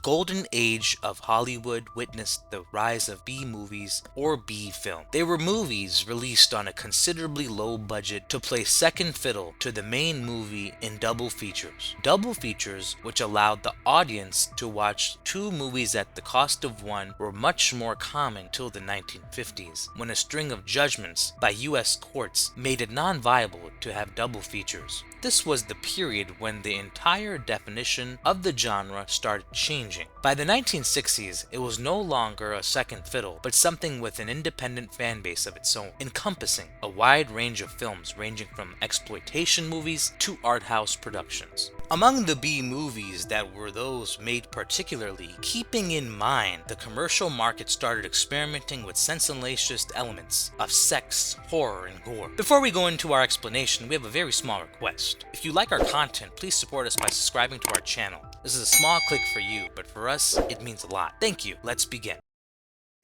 golden age of Hollywood witnessed the rise of B-movies or B-film. They were movies released on a considerably low budget to play second fiddle to the main movie in double features. Double features, which allowed the audience to watch two movies at the cost of one, were much more common till the 1950s, when a string of judgments by US courts made it non-viable to have double features. This was the period when the entire definition of the genre started changing. By the 1960s, it was no longer a second fiddle, but something with an independent fan base of its own, encompassing a wide range of films ranging from exploitation movies to art house productions. Among the B-movies that were those made particularly keeping in mind the commercial market started experimenting with sensationalist elements of sex, horror, and gore. Before we go into our explanation, we have a very small request. If you like our content, please support us by subscribing to our channel. This is a small click for you, but for us, it means a lot. Thank you. Let's begin.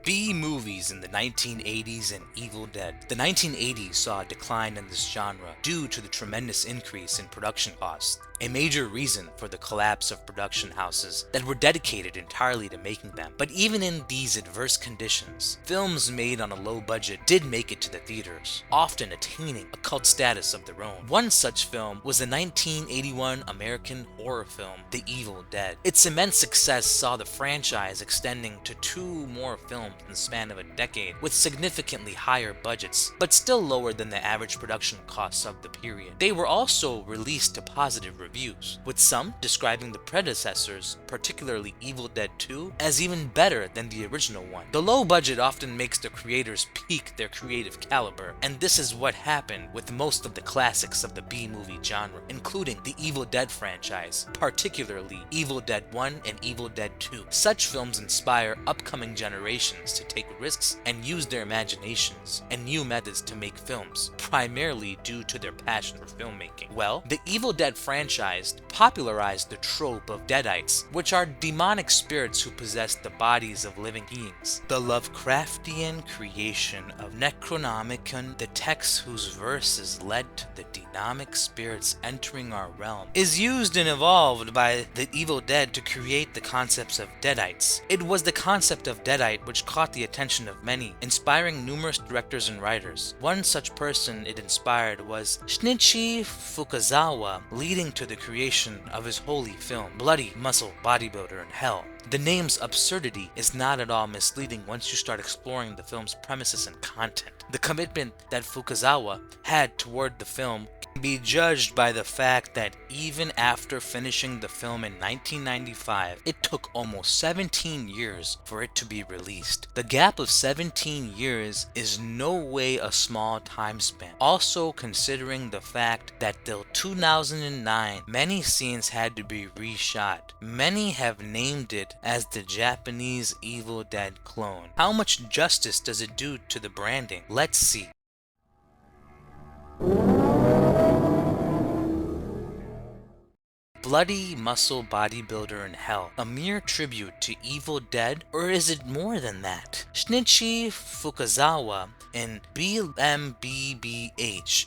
B-movies in the 1980s and Evil Dead. The 1980s saw a decline in this genre due to the tremendous increase in production costs, a major reason for the collapse of production houses that were dedicated entirely to making them. But even in these adverse conditions, films made on a low budget did make it to the theaters, often attaining a cult status of their own. One such film was the 1981 American horror film, The Evil Dead. Its immense success saw the franchise extending to 2 more films in the span of a decade, with significantly higher budgets, but still lower than the average production costs of the period. They were also released to positive reviews, with some describing the predecessors, particularly Evil Dead 2, as even better than the original one. The low budget often makes the creators peak their creative caliber, and this is what happened with most of the classics of the B-movie genre, including the Evil Dead franchise, particularly Evil Dead 1 and Evil Dead 2. Such films inspire upcoming generations to take risks and use their imaginations and new methods to make films, primarily due to their passion for filmmaking. Well, the Evil Dead franchise popularized the trope of deadites, which are demonic spirits who possess the bodies of living beings. The Lovecraftian creation of Necronomicon, the text whose verses led to the demonic spirits entering our realm, is used and evolved by the Evil Dead to create the concepts of deadites. It was the concept of deadite which caught the attention of many, inspiring numerous directors and writers. One such person it inspired was Shinichi Fukazawa, leading to the creation of his holy film, Bloody Muscle Bodybuilder in Hell. The name's absurdity is not at all misleading once you start exploring the film's premises and content. The commitment that Fukazawa had toward the film can be judged by the fact that even after finishing the film in 1995, it took almost 17 years for it to be released. The gap of 17 years is no way a small time span. Also considering the fact that till 2009, many scenes had to be reshot. Many have named it as the Japanese Evil Dead clone. How much justice does it do to the branding? Let's see. Bloody Muscle Bodybuilder in Hell, a mere tribute to Evil Dead, or is it more than that? Shinichi Fukazawa in BMBBH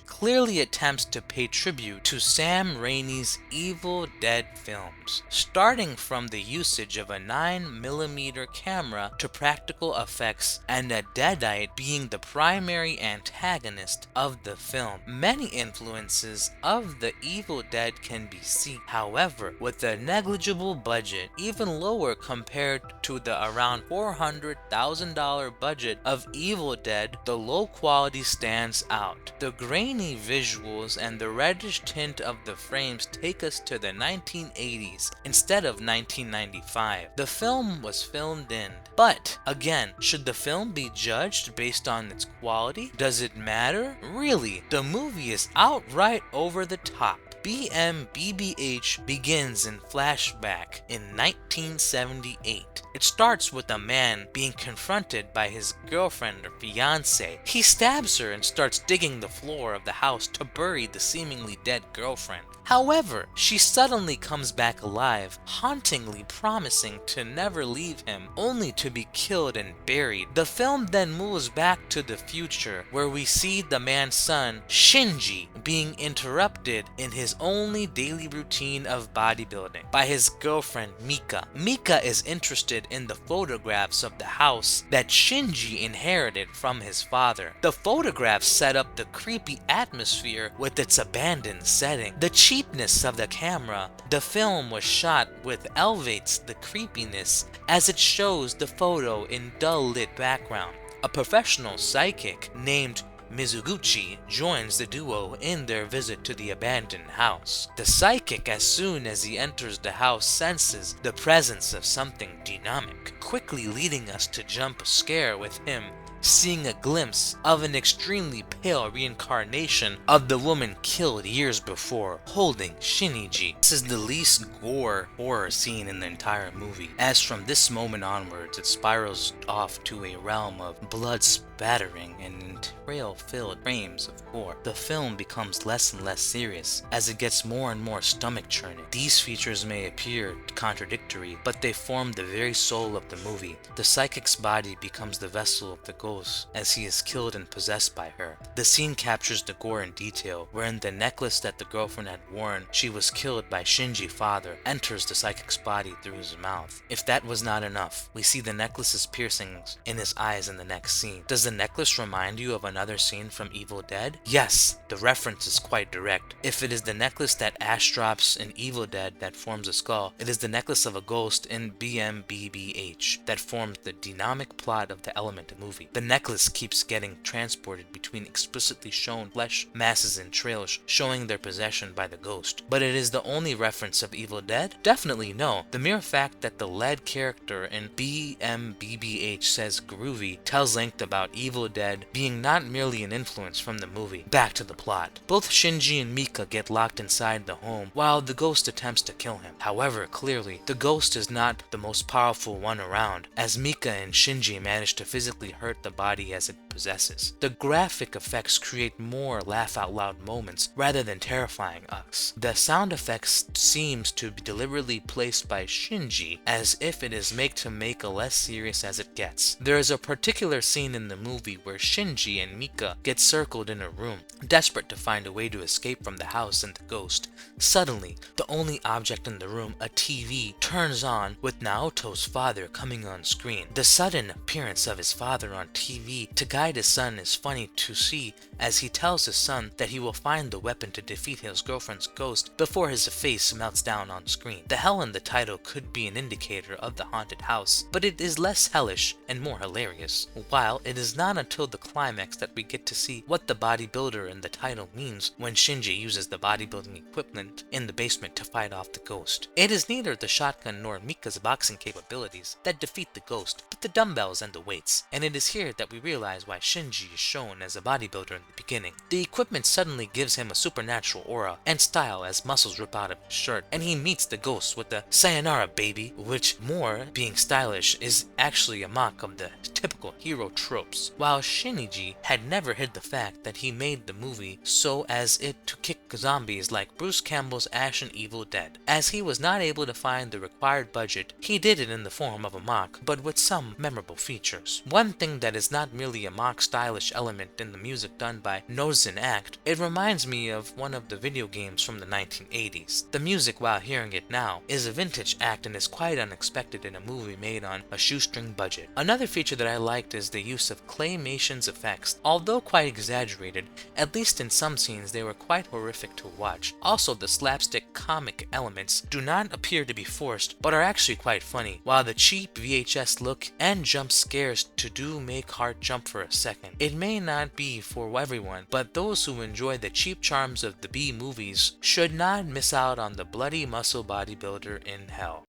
clearly attempts to pay tribute to Sam Raimi's Evil Dead films, starting from the usage of a 9mm camera to practical effects and a deadite being the primary antagonist of the film. Many influences of the Evil Dead can be seen. However, with a negligible budget, even lower compared to the around $400,000 budget of Evil Dead, the low quality stands out. The grainy visuals and the reddish tint of the frames take us to the 1980s instead of 1995. The film was filmed in. But, again, should the film be judged based on its quality? Does it matter? Really, the movie is outright over the top. BMBBH begins in flashback in 1978. It starts with a man being confronted by his girlfriend or fiancée. He stabs her and starts digging the floor of the house to bury the seemingly dead girlfriend. However, she suddenly comes back alive, hauntingly promising to never leave him, only to be killed and buried. The film then moves back to the future, where we see the man's son, Shinji, being interrupted in his only daily routine of bodybuilding by his girlfriend Mika. Mika is interested in the photographs of the house that Shinji inherited from his father. The photographs set up the creepy atmosphere with its abandoned setting. The cheapness of the camera the film was shot with elevates the creepiness as it shows the photo in dull lit background. A professional psychic named Mizuguchi joins the duo in their visit to the abandoned house. The psychic, as soon as he enters the house, senses the presence of something dynamic, quickly leading us to jump scare with him seeing a glimpse of an extremely pale reincarnation of the woman killed years before, holding Shinji. This is the least gore horror scene in the entire movie, as from this moment onwards it spirals off to a realm of blood spattering and entrail-filled frames of gore. The film becomes less and less serious as it gets more and more stomach-churning. These features may appear contradictory, but they form the very soul of the movie. The psychic's body becomes the vessel of the ghost as he is killed and possessed by her. The scene captures the gore in detail, wherein the necklace that the girlfriend had worn she was killed by Shinji's father enters the psychic's body through his mouth. If that was not enough, we see the necklace's piercings in his eyes in the next scene. Does the necklace remind you of another scene from Evil Dead? Yes, the reference is quite direct. If it is the necklace that Ash drops in Evil Dead that forms a skull, it is the necklace of a ghost in BMBBH that forms the dynamic plot of the Element movie. The necklace keeps getting transported between explicitly shown flesh masses and trails showing their possession by the ghost. But it is the only reference of Evil Dead? Definitely no. The mere fact that the lead character in BMBBH says groovy tells length about Evil Dead being not merely an influence from the movie. Back to the plot. Both Shinji and Mika get locked inside the home while the ghost attempts to kill him. However, clearly, the ghost is not the most powerful one around, as Mika and Shinji manage to physically hurt the body as it possesses. The graphic effects create more laugh-out-loud moments rather than terrifying us. The sound effects seems to be deliberately placed by Shinji as if it is made to make it less serious as it gets. There is a particular scene in the movie where Shinji and Mika get circled in a room, desperate to find a way to escape from the house and the ghost. Suddenly, the only object in the room, a TV, turns on with Naoto's father coming on screen. The sudden appearance of his father on TV to guide his son is funny to see as he tells his son that he will find the weapon to defeat his girlfriend's ghost before his face melts down on screen. The hell in the title could be an indicator of the haunted house, but it is less hellish and more hilarious. While it is not until the climax that we get to see what the bodybuilder in the title means when Shinji uses the bodybuilding equipment in the basement to fight off the ghost. It is neither the shotgun nor Mika's boxing capabilities that defeat the ghost, but the dumbbells and the weights, and it is here that we realize why Shinji is shown as a bodybuilder in the beginning. The equipment suddenly gives him a supernatural aura and style as muscles rip out of his shirt, and he meets the ghost with the "Sayonara baby," which, more being stylish, is actually a mock of the typical hero tropes, while Shinji had never hid the fact that he made the movie so as it to kick zombies like Bruce Campbell's Ash in Evil Dead. As he was not able to find the required budget, he did it in the form of a mock, but with some memorable features. One thing that is not merely a mock stylish element in the music done by Nozen Act, it reminds me of one of the video games from the 1980s. The music, while hearing it now, is a vintage act and is quite unexpected in a movie made on a shoestring budget. Another feature that I liked is the use of claymation's effects. Although quite exaggerated, at least in some scenes they were quite horrific to watch. Also, the slapstick comic elements do not appear to be forced, but are actually quite funny, while the cheap VHS look and jump scares do make heart jump for a second. It may not be for everyone, but those who enjoy the cheap charms of the B movies should not miss out on the bloody muscle bodybuilder in hell.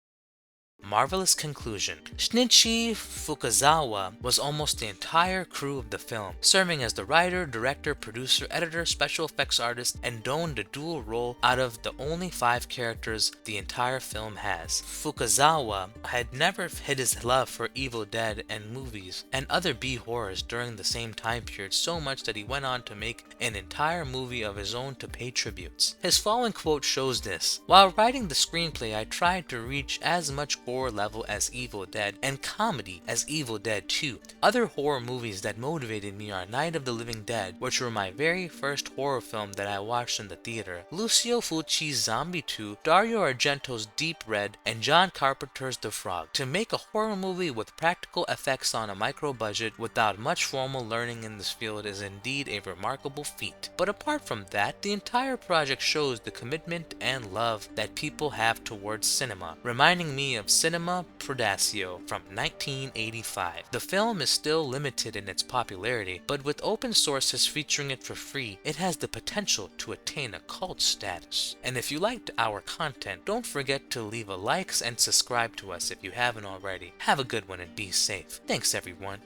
Marvelous conclusion. Shinichi Fukazawa was almost the entire crew of the film, serving as the writer, director, producer, editor, special effects artist, and donned a dual role out of the only 5 characters the entire film has. Fukazawa had never hid his love for Evil Dead and movies and other B horrors during the same time period so much that he went on to make an entire movie of his own to pay tributes. His following quote shows this: "While writing the screenplay, I tried to reach as much gore level as Evil Dead and comedy as Evil Dead 2. Other horror movies that motivated me are Night of the Living Dead, which were my very first horror film that I watched in the theater, Lucio Fulci's Zombie 2, Dario Argento's Deep Red, and John Carpenter's The Frog. To make a horror movie with practical effects on a micro budget without much formal learning in this field is indeed a remarkable feat. But apart from that, the entire project shows the commitment and love that people have towards cinema, reminding me of Cinema Predatio from 1985. The film is still limited in its popularity, but with open sources featuring it for free, it has the potential to attain a cult status. And if you liked our content, don't forget to leave a like and subscribe to us if you haven't already. Have a good one and be safe. Thanks everyone.